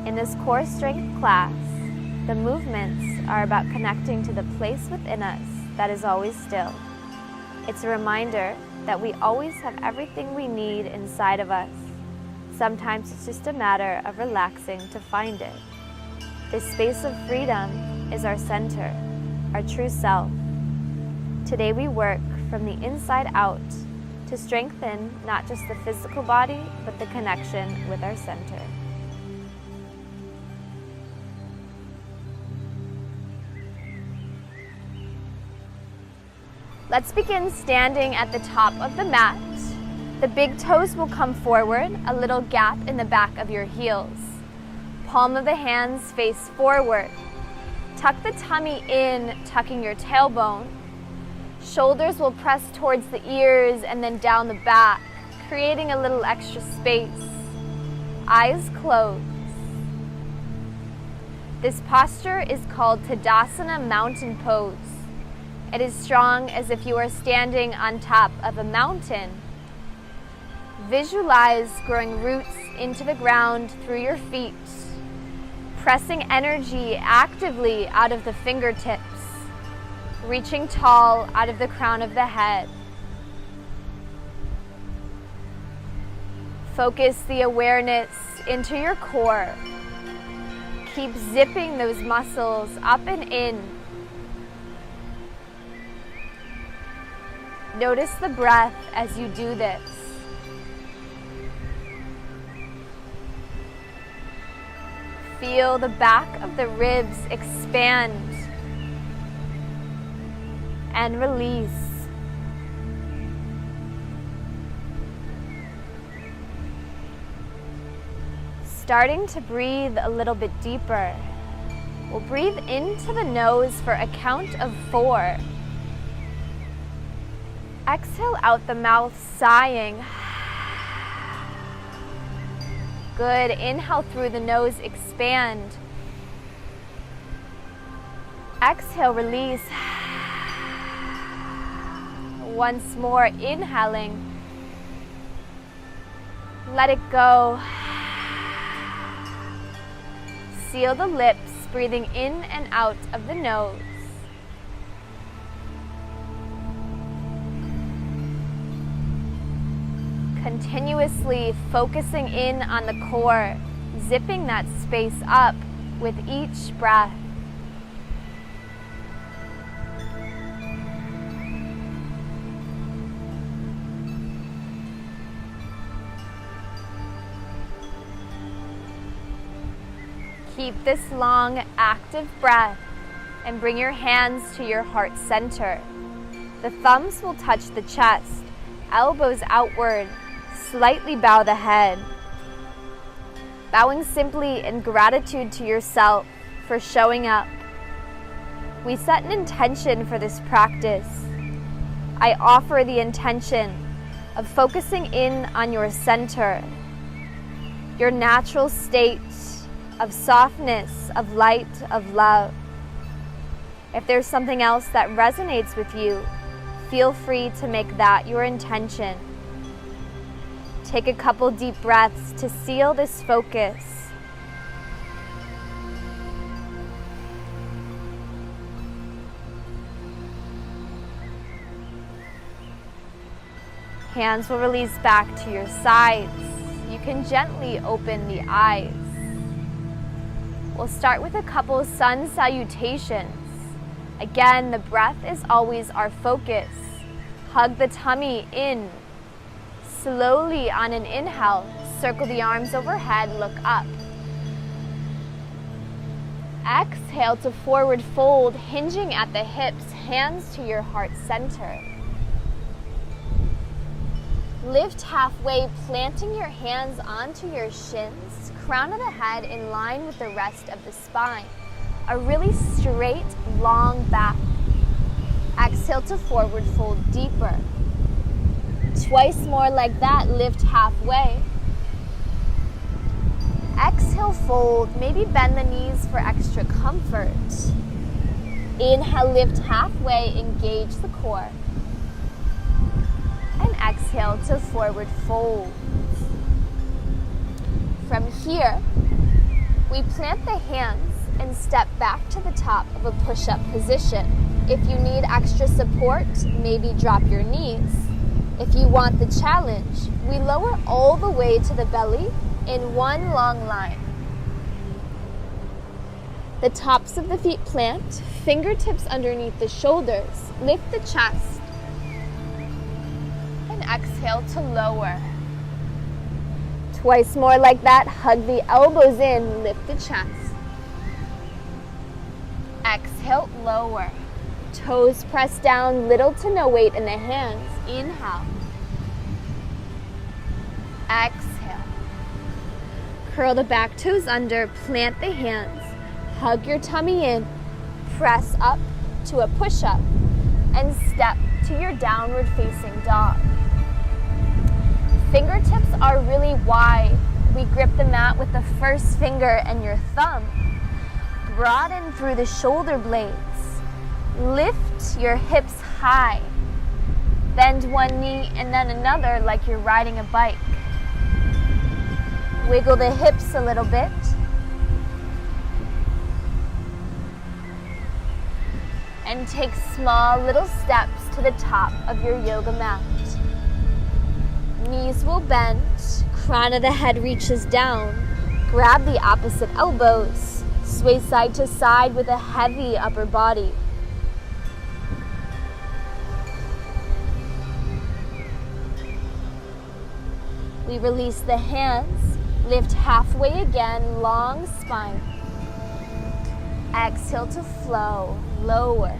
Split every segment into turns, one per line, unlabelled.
In this core strength class, the movements are about connecting to the place within us that is always still. It's a reminder that we always have everything we need inside of us. Sometimes it's just a matter of relaxing to find it. This space of freedom is our center, our true self. Today we work from the inside out to strengthen not just the physical body, but the connection with our center. Let's begin standing at the top of the mat. The big toes will come forward, a little gap in the back of your heels. Palm of the hands face forward. Tuck the tummy in, tucking your tailbone. Shoulders will press towards the ears and then down the back, creating a little extra space. Eyes closed. This posture is called Tadasana Mountain Pose. It is strong as if you are standing on top of a mountain. Visualize growing roots into the ground through your feet, pressing energy actively out of the fingertips, reaching tall out of the crown of the head. Focus the awareness into your core. Keep zipping those muscles up and in. Notice the breath as you do this. Feel the back of the ribs expand and release. Starting to breathe a little bit deeper. We'll breathe into the nose for a count of 4. Exhale out the mouth, sighing. Good. Inhale through the nose, expand. Exhale, release. Once more, inhaling. Let it go. Seal the lips, breathing in and out of the nose. Continuously focusing in on the core, zipping that space up with each breath. Keep this long, active breath and bring your hands to your heart center. The thumbs will touch the chest, elbows outward. Slightly bow the head. Bowing simply in gratitude to yourself for showing up. We set an intention for this practice. I offer the intention of focusing in on your center, your natural state of softness, of light, of love. If there's something else that resonates with you, feel free to make that your intention. Take a couple deep breaths to seal this focus. Hands will release back to your sides. You can gently open the eyes. We'll start with a couple sun salutations. Again, the breath is always our focus. Hug the tummy in. Slowly on an inhale, circle the arms overhead, look up. Exhale to forward fold, hinging at the hips, hands to your heart center. Lift halfway, planting your hands onto your shins, crown of the head in line with the rest of the spine. A really straight, long back. Exhale to forward fold deeper. Twice more like that, lift halfway. Exhale, fold, maybe bend the knees for extra comfort. Inhale, lift halfway, engage the core. And exhale to forward fold. From here, We plant the hands and step back to the top of a push-up position. If you need extra support, maybe drop your knees. If you want the challenge, we lower all the way to the belly in one long line. The tops of the feet plant, fingertips underneath the shoulders. Lift the chest. And exhale to lower. Twice more like that. Hug the elbows in, lift the chest. Exhale, lower. Toes press down, little to no weight in the hands. Inhale. Exhale. Curl the back toes under, plant the hands. Hug your tummy in. Press up to a push-up. And step to your downward facing dog. Fingertips are really wide. We grip the mat with the first finger and your thumb. Broaden through the shoulder blades. Lift your hips high. Bend one knee and then another like you're riding a bike. Wiggle the hips a little bit. And take small little steps to the top of your yoga mat. Knees will bend, crown of the head reaches down. Grab the opposite elbows. Sway side to side with a heavy upper body. We release the hands, lift halfway again, long spine. Exhale to flow, lower.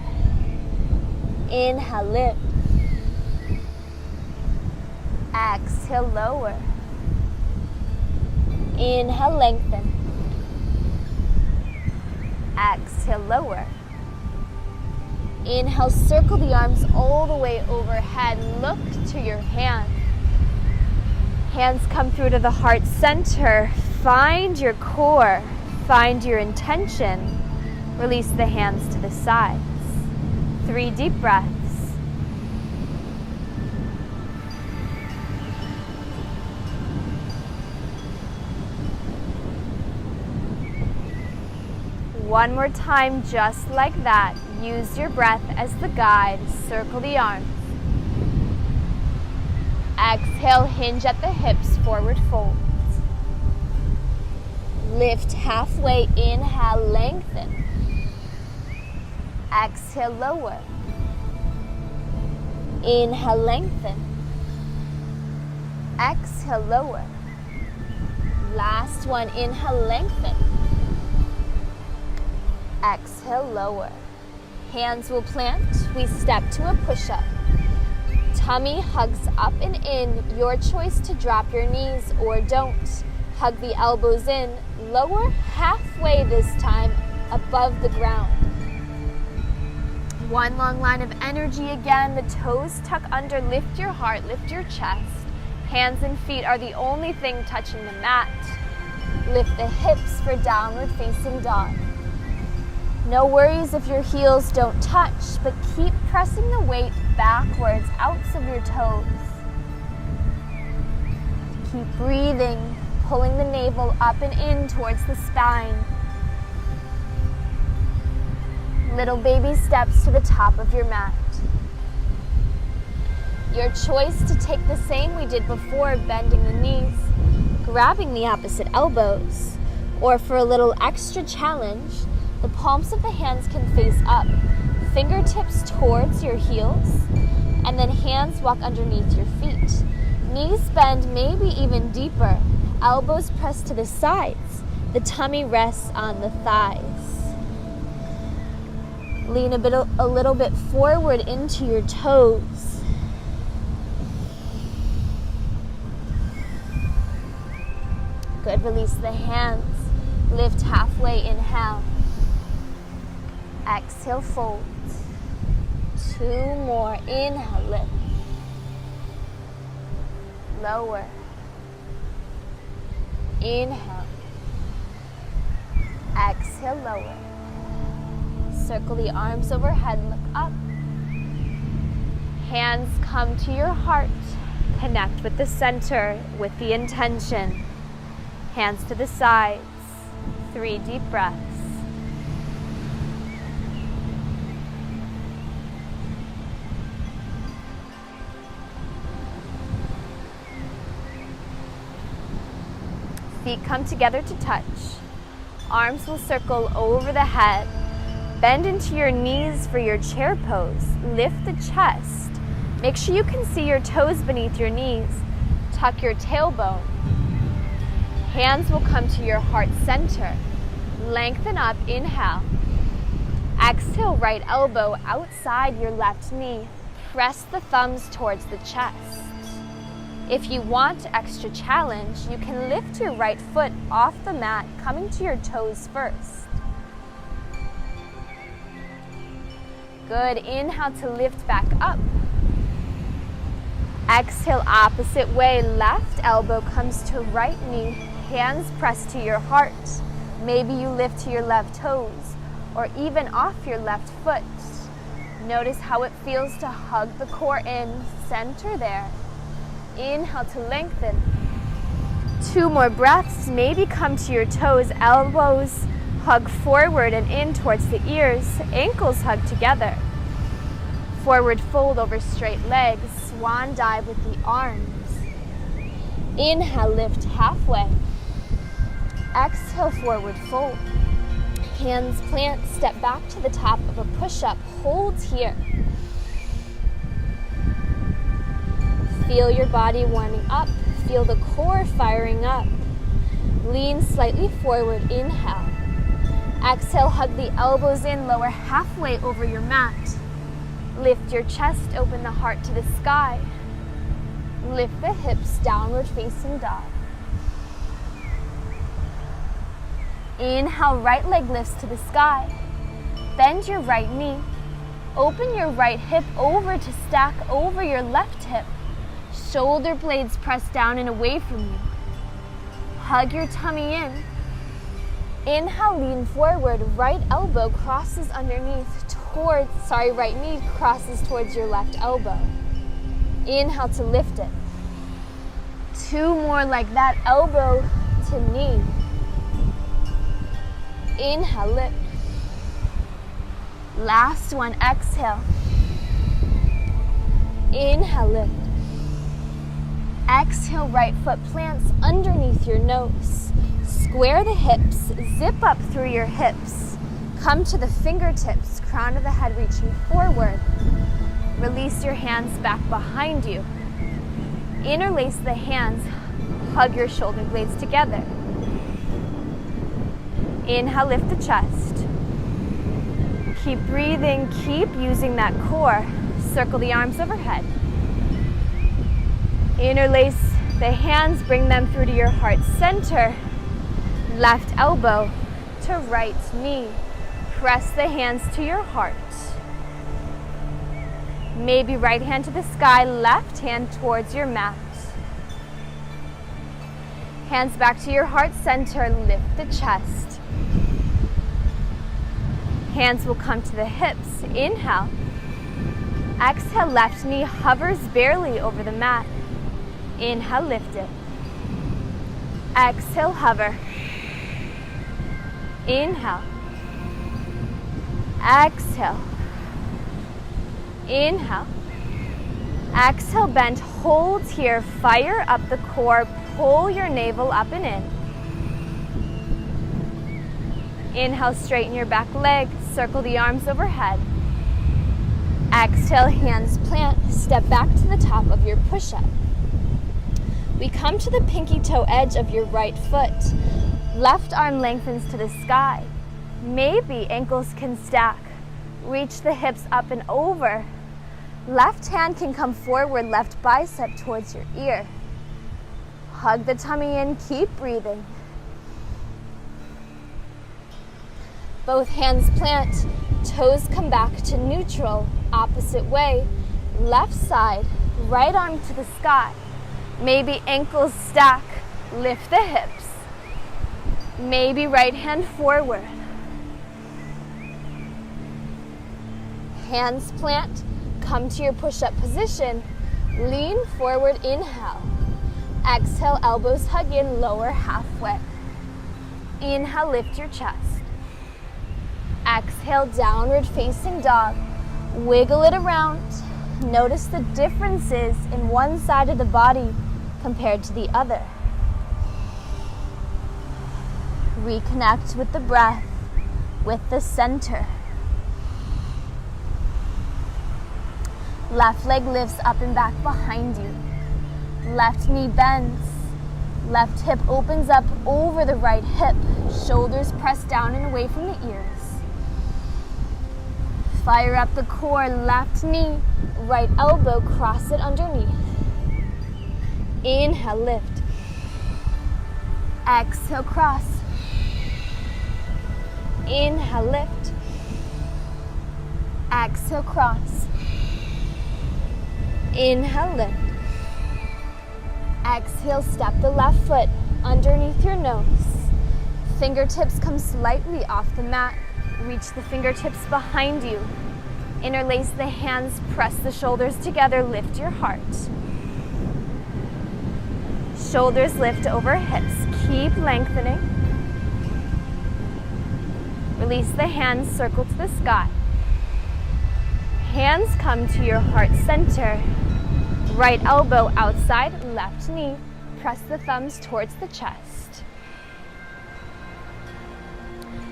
Inhale, lift. Exhale, lower. Inhale, lengthen. Exhale, lower. Inhale, circle the arms all the way overhead. Look to your hand. Hands come through to the heart center. Find your core. Find your intention. Release the hands to the sides. 3 deep breaths. One more time, just like that. Use your breath as the guide. Circle the arms. Exhale, hinge at the hips, forward fold. Lift halfway, inhale, lengthen. Exhale, lower. Inhale, lengthen. Exhale, lower. Last one, inhale, lengthen. Exhale, lower. Hands will plant. We step to a push-up. Tummy hugs up and in. Your choice to drop your knees or don't. Hug the elbows in. Lower halfway this time, above the ground. One long line of energy again. The toes tuck under. Lift your heart, lift your chest. Hands and feet are the only thing touching the mat. Lift the hips for downward facing dog. No worries if your heels don't touch, but keep pressing the weight backwards, outs of your toes. Keep breathing, pulling the navel up and in towards the spine. Little baby steps to the top of your mat. Your choice to take the same we did before, bending the knees, grabbing the opposite elbows, or for a little extra challenge, the palms of the hands can face up, fingertips towards your heels, and then hands walk underneath your feet. Knees bend maybe even deeper, elbows press to the sides, the tummy rests on the thighs. Lean a little bit forward into your toes. Good, release the hands, lift halfway, inhale. Exhale, fold. 2 more. Inhale, lift. Lower. Inhale. Exhale, lower. Circle the arms overhead, look up. Hands come to your heart. Connect with the center with the intention. Hands to the sides. 3 deep breaths. Feet come together to touch. Arms will circle over the head. Bend into your knees for your chair pose. Lift the chest. Make sure you can see your toes beneath your knees. Tuck your tailbone. Hands will come to your heart center. Lengthen up, inhale. Exhale, right elbow outside your left knee. Press the thumbs towards the chest. If you want extra challenge, you can lift your right foot off the mat, coming to your toes first. Good, inhale to lift back up. Exhale, opposite way, left elbow comes to right knee, hands press to your heart. Maybe you lift to your left toes, or even off your left foot. Notice how it feels to hug the core in, center there. Inhale to lengthen. 2 more breaths, maybe come to your toes, elbows hug forward and in towards the ears, ankles hug together. Forward fold over straight legs, swan dive with the arms. Inhale, lift halfway. Exhale, forward fold. Hands plant, step back to the top of a push-up, hold here. Feel your body warming up, feel the core firing up. Lean slightly forward, inhale. Exhale, hug the elbows in, lower halfway over your mat. Lift your chest, open the heart to the sky. Lift the hips, downward facing dog. Inhale, right leg lifts to the sky. Bend your right knee. Open your right hip over to stack over your left hip. Shoulder blades press down and away from you. Hug your tummy in. Inhale, lean forward, right elbow crosses underneath right knee crosses towards your left elbow. Inhale to lift it. 2 more like that, elbow to knee. Inhale, lift. Last one, exhale. Inhale, lift. Exhale, right foot plants underneath your nose. Square the hips, zip up through your hips. Come to the fingertips, crown of the head reaching forward. Release your hands back behind you. Interlace the hands, hug your shoulder blades together. Inhale, lift the chest. Keep breathing, keep using that core. Circle the arms overhead. Interlace the hands, bring them through to your heart center. Left elbow to right knee. Press the hands to your heart. Maybe right hand to the sky, left hand towards your mat. Hands back to your heart center, lift the chest. Hands will come to the hips, inhale. Exhale, left knee hovers barely over the mat. Inhale, lift it. Exhale, hover. Inhale. Exhale. Inhale. Exhale, bend, hold here, fire up the core, pull your navel up and in. Inhale, straighten your back leg, circle the arms overhead. Exhale, hands plant, step back to the top of your push-up. We come to the pinky toe edge of your right foot. Left arm lengthens to the sky. Maybe ankles can stack. Reach the hips up and over. Left hand can come forward, left bicep towards your ear. Hug the tummy in, keep breathing. Both hands plant, toes come back to neutral, opposite way. Left side, right arm to the sky. Maybe ankles stack, lift the hips. Maybe right hand forward. Hands plant, come to your push-up position. Lean forward, inhale. Exhale, elbows hug in, lower halfway. Inhale, lift your chest. Exhale, downward facing dog. Wiggle it around. Notice the differences in one side of the body compared to the other. Reconnect with the breath, with the center. Left leg lifts up and back behind you. Left knee bends. Left hip opens up over the right hip. Shoulders press down and away from the ears. Fire up the core. Left knee, right elbow, cross it underneath. Inhale, lift. Exhale, cross. Inhale, lift. Exhale, cross. Inhale, lift. Exhale, step the left foot underneath your nose. Fingertips come slightly off the mat. Reach the fingertips behind you. Interlace the hands, press the shoulders together, lift your heart. Shoulders lift over hips, keep lengthening. Release the hands, circle to the sky. Hands come to your heart center. Right elbow outside, left knee. Press the thumbs towards the chest.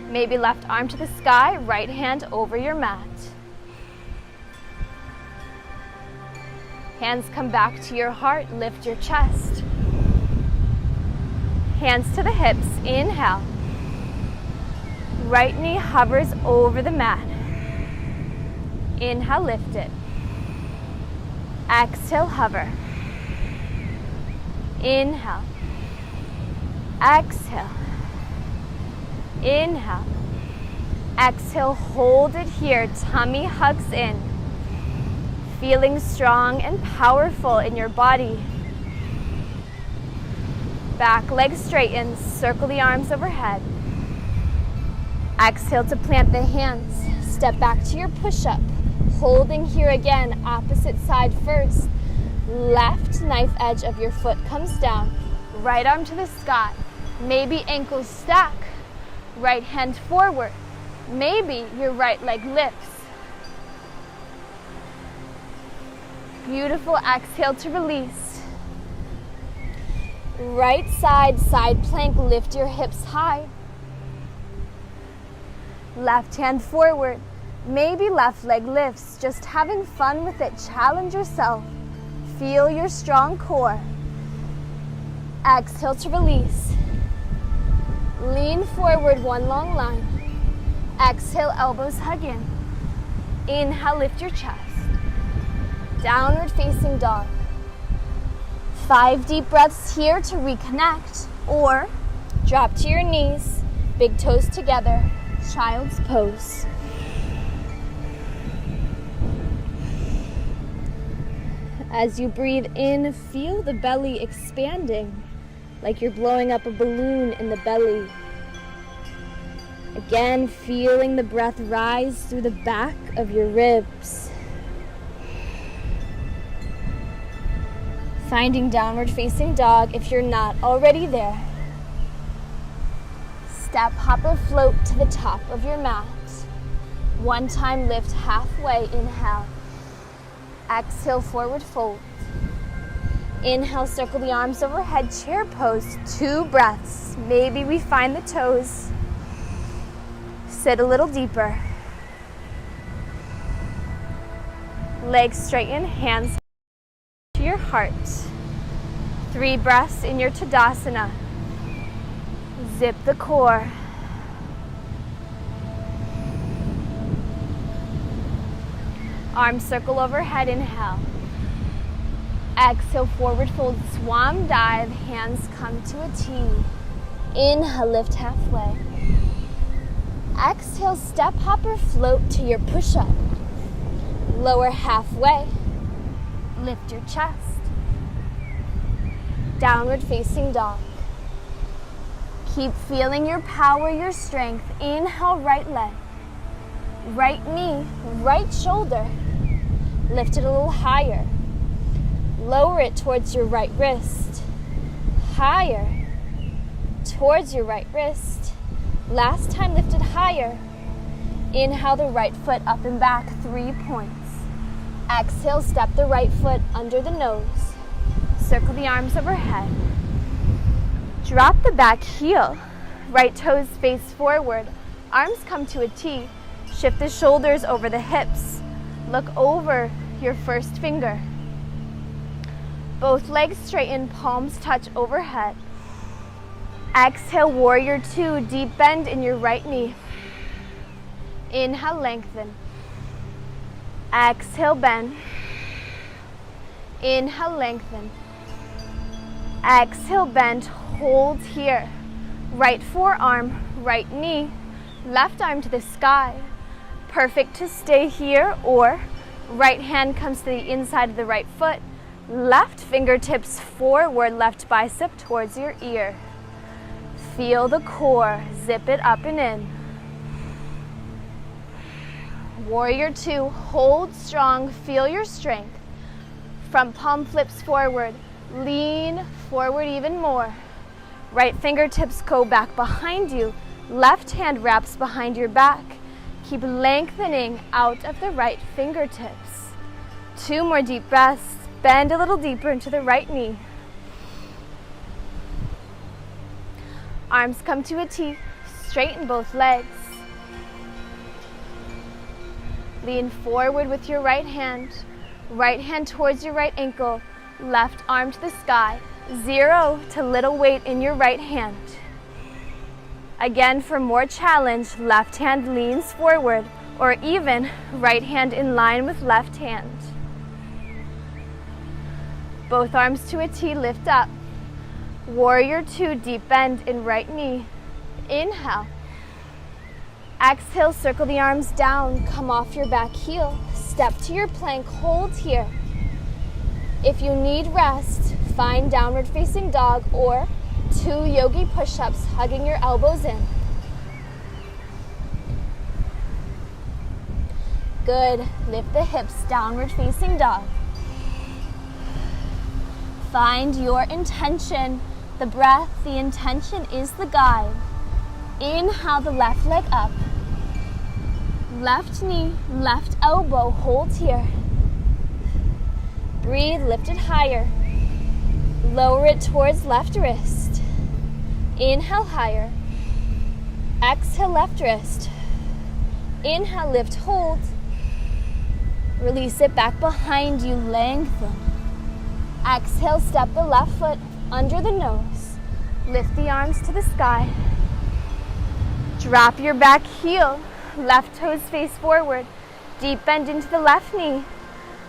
Maybe left arm to the sky, right hand over your mat. Hands come back to your heart, lift your chest. Hands to the hips, inhale. Right knee hovers over the mat. Inhale, lift it. Exhale, hover. Inhale. Exhale. Inhale. Exhale, hold it here. Tummy hugs in. Feeling strong and powerful in your body. Back leg straightens. Circle the arms overhead. Exhale to plant the hands. Step back to your push-up. Holding here again, opposite side first. Left knife edge of your foot comes down. Right arm to the sky. Maybe ankles stack. Right hand forward. Maybe your right leg lifts. Beautiful. Exhale to release. Right side, side plank. Lift your hips high. Left hand forward. Maybe left leg lifts. Just having fun with it. Challenge yourself. Feel your strong core. Exhale to release. Lean forward, one long line. Exhale, elbows hug in. Inhale, lift your chest. Downward facing dog. 5 deep breaths here to reconnect, or drop to your knees, big toes together, child's pose. As you breathe in, feel the belly expanding, like you're blowing up a balloon in the belly. Again, feeling the breath rise through the back of your ribs. Finding downward facing dog if you're not already there. Step, hop, or float to the top of your mat. One time lift halfway, inhale. Exhale, forward fold. Inhale, circle the arms overhead, chair pose, 2 breaths. Maybe we find the toes. Sit a little deeper. Legs straighten, hands to your heart. 3 breaths in your Tadasana. Zip the core. Arms circle overhead, inhale. Exhale, forward fold, swan dive, hands come to a T. Inhale, lift halfway. Exhale, step, hop, or float to your push-up. Lower halfway. Lift your chest. Downward facing dog. Keep feeling your power, your strength. Inhale, right leg. Right knee, right shoulder. Lift it a little higher. Lower it towards your right wrist. Higher. Towards your right wrist. Last time, lifted higher. Inhale the right foot up and back, 3 points. Exhale, step the right foot under the nose. Circle the arms overhead. Drop the back heel. Right toes face forward. Arms come to a T. Shift the shoulders over the hips. Look over your first finger. Both legs straighten, palms touch overhead. Exhale, warrior two, deep bend in your right knee. Inhale, lengthen. Exhale, bend. Inhale, lengthen. Exhale, bend, hold here. Right forearm, right knee, left arm to the sky. Perfect to stay here, or right hand comes to the inside of the right foot. Left fingertips forward, left bicep towards your ear. Feel the core, zip it up and in. Warrior two, hold strong, feel your strength. Front palm flips forward, lean forward even more. Right fingertips go back behind you. Left hand wraps behind your back. Keep lengthening out of the right fingertips. 2 more deep breaths. Bend a little deeper into the right knee. Arms come to a T. Straighten both legs. Lean forward with your right hand towards your right ankle, left arm to the sky. 0 to little weight in your right hand. Again, for more challenge, left hand leans forward, or even right hand in line with left hand. Both arms to a T, lift up. Warrior two, deep bend in right knee. Inhale. Exhale, circle the arms down, come off your back heel. Step to your plank, hold here. If you need rest, find downward facing dog or 2 yogi push-ups, hugging your elbows in. Good. Lift the hips, downward facing dog. Find your intention. The breath, the intention is the guide. Inhale the left leg up. Left knee, left elbow, hold here. Breathe, lift it higher. Lower it towards left wrist. Inhale higher. Exhale, left wrist. Inhale, lift, hold. Release it back behind you, lengthen. Exhale, step the left foot under the nose. Lift the arms to the sky. Drop your back heel. Left toes face forward. Deep bend into the left knee.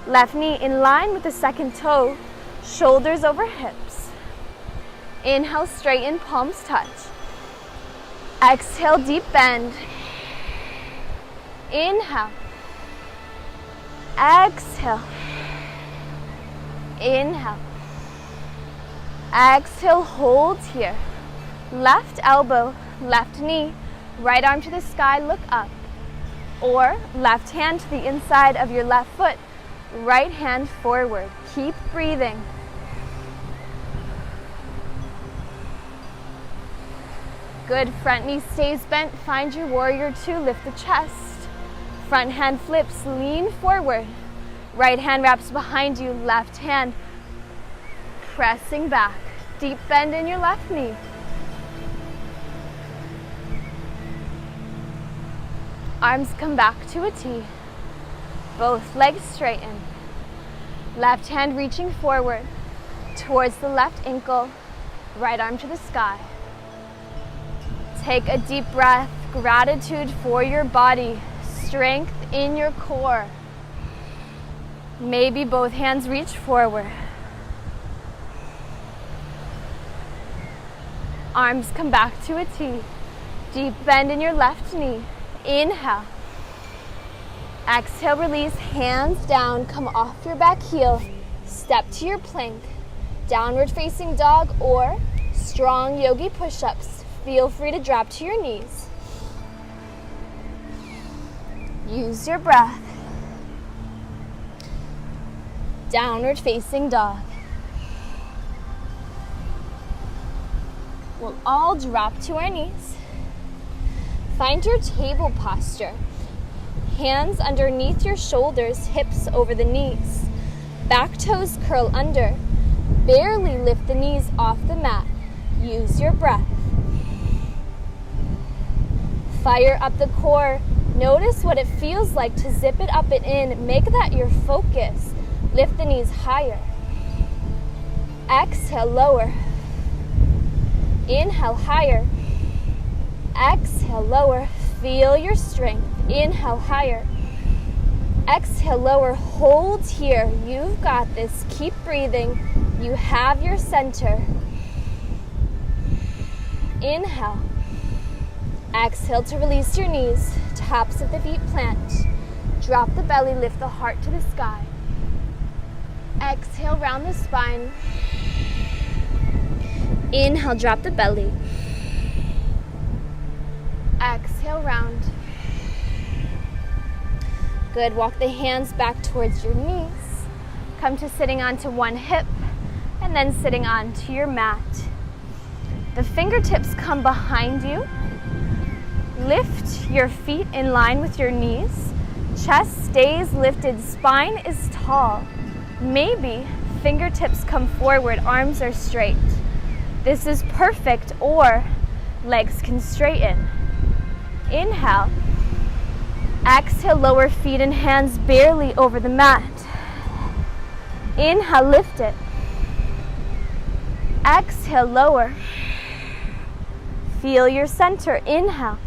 Left knee in line with the second toe. Shoulders over hips. Inhale, straighten, palms touch. Exhale, deep bend. Inhale. Exhale. Inhale. Exhale, hold here. Left elbow, left knee, right arm to the sky, look up. Or left hand to the inside of your left foot, right hand forward. Keep breathing. Good, front knee stays bent. Find your warrior two, lift the chest. Front hand flips, lean forward. Right hand wraps behind you, left hand pressing back. Deep bend in your left knee. Arms come back to a T. Both legs straighten. Left hand reaching forward towards the left ankle, right arm to the sky. Take a deep breath, gratitude for your body, strength in your core. Maybe both hands reach forward. Arms come back to a T. Deep bend in your left knee. Inhale. Exhale, release, hands down, come off your back heel. Step to your plank. Downward facing dog or strong yogi push-ups. Feel free to drop to your knees. Use your breath. Downward facing dog. We'll all drop to our knees. Find your table posture. Hands underneath your shoulders, hips over the knees. Back toes curl under. Barely lift the knees off the mat. Use your breath. Fire up the core. Notice what it feels like to zip it up and in. Make that your focus. Lift the knees higher. Exhale, lower. Inhale, higher. Exhale, lower. Feel your strength. Inhale, higher. Exhale, lower. Hold here. You've got this. Keep breathing. You have your center. Inhale. Exhale to release your knees. Tops of the feet plant. Drop the belly. Lift the heart to the sky. Exhale, round the spine. Inhale, drop the belly. Exhale, round. Good. Walk the hands back towards your knees. Come to sitting onto one hip and then sitting onto your mat. The fingertips come behind you. Lift your feet in line with your knees. Chest stays lifted. Spine is tall. Maybe fingertips come forward. Arms are straight. This is perfect, or legs can straighten. Inhale. Exhale, lower feet and hands barely over the mat. Inhale, lift it. Exhale, lower. Feel your center. Inhale.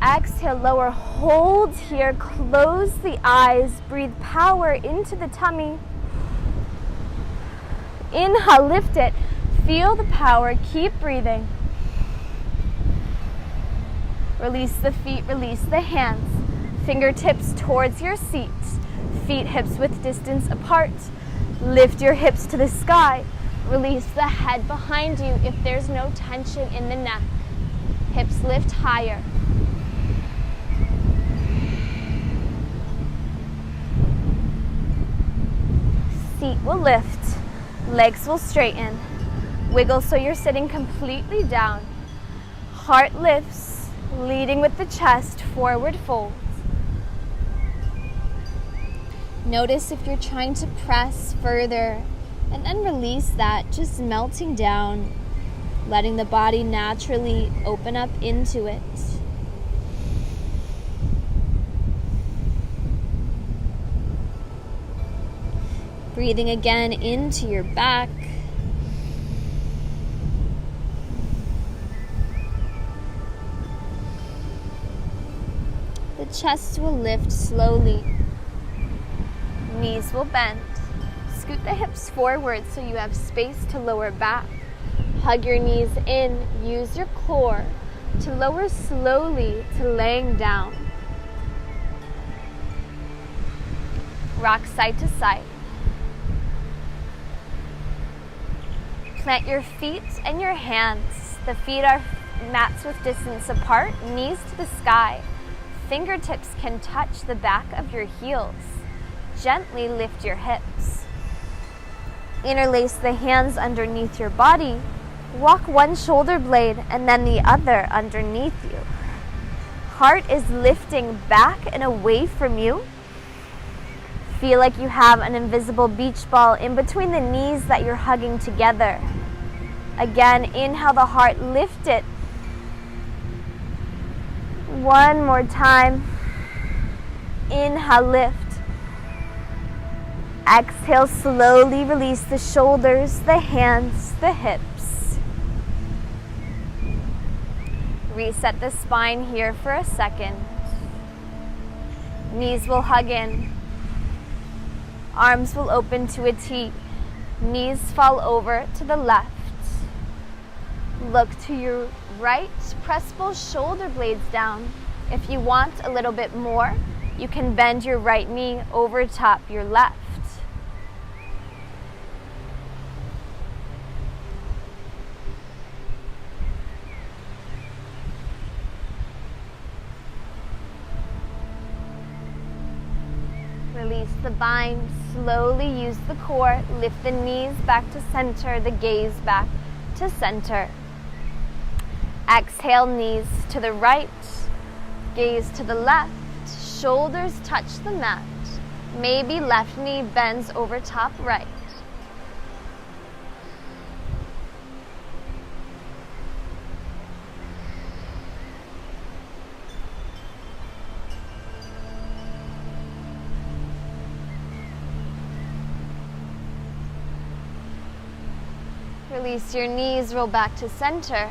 Exhale, lower. Hold here. Close the eyes. Breathe power into the tummy. Inhale, lift it. Feel the power. Keep breathing. Release the feet, release the hands. Fingertips towards your seat. Feet, hips width distance apart. Lift your hips to the sky. Release the head behind you if there's no tension in the neck. Hips lift higher. Seat will lift. Legs will straighten. Wiggle so you're sitting completely down. Heart lifts. Leading with the chest, forward folds. Notice if you're trying to press further, and then release that, just melting down, letting the body naturally open up into it. Breathing again into your back. The chest will lift slowly. Knees will bend. Scoot the hips forward so you have space to lower back. Hug your knees in. Use your core to lower slowly to laying down. Rock side to side. Plant your feet and your hands. The feet are mats with distance apart, knees to the sky. Fingertips can touch the back of your heels. Gently lift your hips. Interlace the hands underneath your body. Walk one shoulder blade and then the other underneath you. Heart is lifting back and away from you. Feel like you have an invisible beach ball in between the knees that you're hugging together. Again, inhale the heart, lift it. One more time. Inhale, lift. Exhale, slowly release the shoulders, the hands, the hips. Reset the spine here for a second. Knees will hug in. Arms will open to a T. Knees fall over to the left. Look to your right. Press both shoulder blades down. If you want a little bit more, you can bend your right knee over top your left. Release the bind. Slowly use the core. Lift the knees back to center, the gaze back to center. Exhale, knees to the right, gaze to the left, shoulders touch the mat. Maybe left knee bends over top right. Release your knees, roll back to center.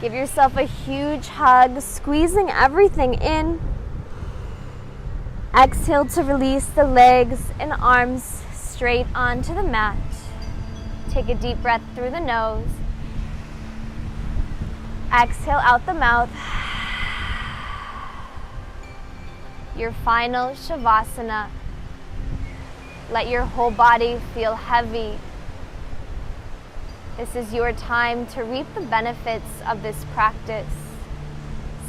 Give yourself a huge hug, squeezing everything in. Exhale to release the legs and arms straight onto the mat. Take a deep breath through the nose. Exhale out the mouth. Your final Shavasana. Let your whole body feel heavy. This is your time to reap the benefits of this practice.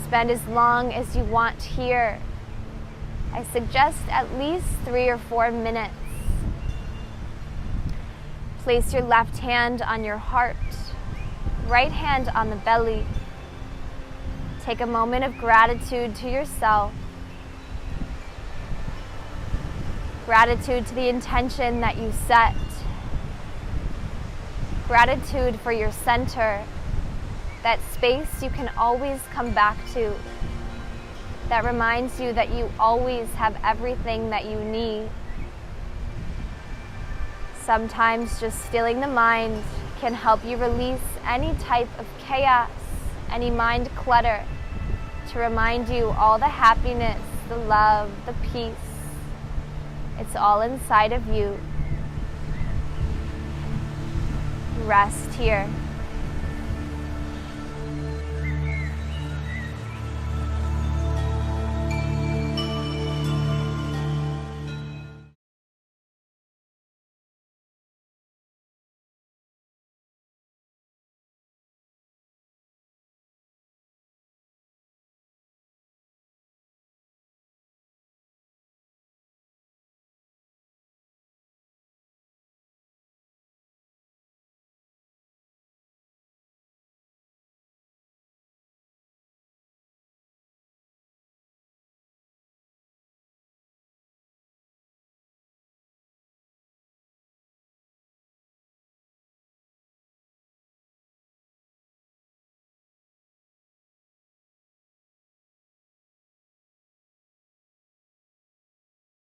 Spend as long as you want here. I suggest at least 3 or 4 minutes. Place your left hand on your heart, right hand on the belly. Take a moment of gratitude to yourself. Gratitude to the intention that you set. Gratitude for your center, that space you can always come back to, that reminds you that you always have everything that you need. Sometimes just stilling the mind can help you release any type of chaos, any mind clutter, to remind you all the happiness, the love, the peace. It's all inside of you. Rest here.